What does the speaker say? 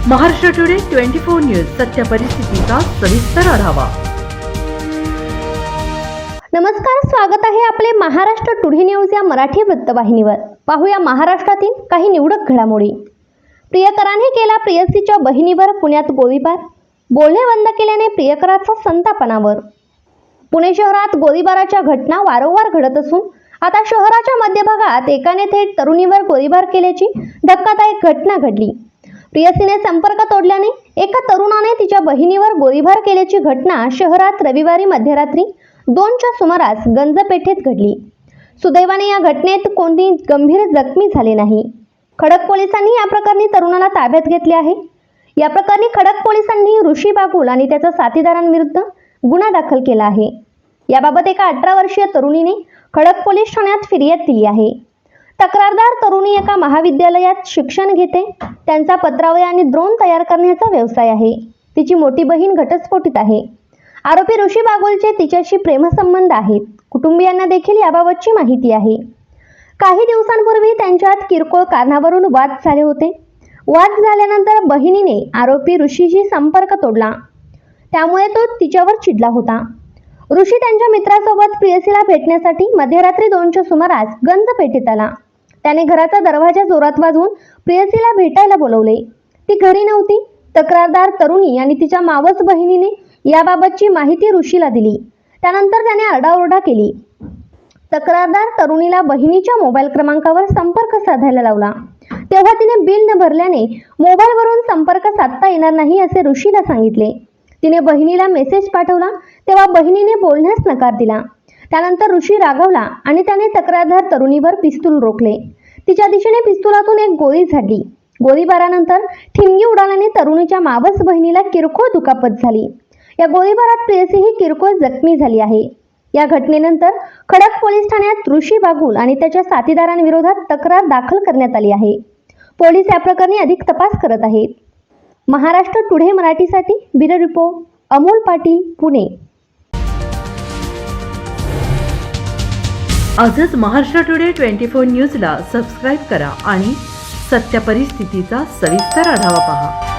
Maharashtra today 24 news सत्य परिस्थितीचा सविस्तर आढावा। नमस्कार, स्वागत आहे आपले महाराष्ट्र टुडे न्यूज या मराठी वृत्तवाहिनीवर। पाहूया महाराष्ट्रातील काही निवडक घडामोडी। प्रियकराने केला प्रेयसीच्या बहिणीवर पुण्यात गोळीबार, बोलणे बंद केल्याने प्रियकराचा संतापनावर। पुणे शहरात गोळीबाराच्या घटना वारंवार घडत असून आता शहराच्या मध्यभागात एकाने थेट तरुणीवर गोळीबार केल्याची धक्कादायक घटना घडली। प्रेयसीने संपर्क तोडल्याने एका तरुणाने तिच्या बहिणीवर गोळीबार केल्याची घटना शहरात रविवारी मध्यरात्री 2च्या सुमारास गंजपेठेत घडली। सुदैवाने या घटनेत कोणी गंभीर जखमी झाले नाही। खडक पोलिसांनी या प्रकरणी तरुणाला ताब्यात घेतले आहे। या प्रकरणी खडक पोलिसांनी ऋषी बागुल आणि त्याच्या साथीदारांविरुद्ध गुन्हा दाखल केला आहे। याबाबत एका 18 वर्षीय तरुणीने खडक पोलीस ठाण्यात फिर्याद दिली आहे। तक्रारदार तरुणी एका महाविद्यालयात शिक्षण घेते। त्यांचा पत्रावळी आणि ड्रोन तयार करण्याचा व्यवसाय आहे। तिची मोठी बहीण घटस्फोटीत आहे। आरोपी ऋषी बागुलचे तिच्याशी प्रेमसंबंध आहेत। कुटुंबियांना देखील याबाबतची माहिती आहे। काही दिवसांपूर्वी त्यांच्यात किरकोळ कारणावरून वाद झाले होते। वाद झाल्यानंतर बहिणीने आरोपी ऋषीशी संपर्क तोडला, त्यामुळे तो तिच्यावर चिडला होता। ऋषी त्यांच्या मित्रासोबत प्रेयसीला भेटण्यासाठी मध्यरात्री 2च्या सुमारास गंजपेठेत आला। त्याने घराचा दरवाजा जोरात वाजवून प्रेयसीला भेटायला बोलवले। ती घरी नव्हती। तक्रारदार तरुणी आणि तिच्या मावस बहिणीने याबाबतची माहिती ऋषीला दिली। त्यानंतर त्याने आरडाओरडा केली। तक्रारदार तरुणीला बहिणीच्या मोबाईल क्रमांकावर संपर्क साधायला लावला, तेव्हा तिने बिल न भरल्याने मोबाईलवरून संपर्क साधता येणार नाही असे ऋषीला सांगितले। तिने बहिणीला मेसेज पाठवला, तेव्हा बहिणीने बोलण्यास नकार दिला। त्यानंतर ऋषी रागावला आणि त्याने तक्रारदार तरुणीवर पिस्तूल रोखले। तिच्या दिशेने पिस्तुलातून एक गोळी झाडली। गोळीबारानंतर ठिणगी उडाल्याने तरुणीच्या मावस बहिणीला किरकोळ दुखापत झाली। या गोळीबारात प्रेयसीही किरकोळ जखमी झाली आहे। या घटनेनंतर खडक पोलीस ठाण्यात ऋषी बागुल आणि त्याच्या साथीदारांविरोधात तक्रार दाखल करण्यात आली आहे। पोलीस या प्रकरणी अधिक तपास करत आहेत। महाराष्ट्र टुडे मराठीसाठी ब्युरो रिपोर्ट अमोल पाटील, पुणे। आजच महाराष्ट्र टुडे 24 न्यूजला सबस्क्राईब करा आणि सत्य परिस्थितीचा सविस्तर आढावा पहा।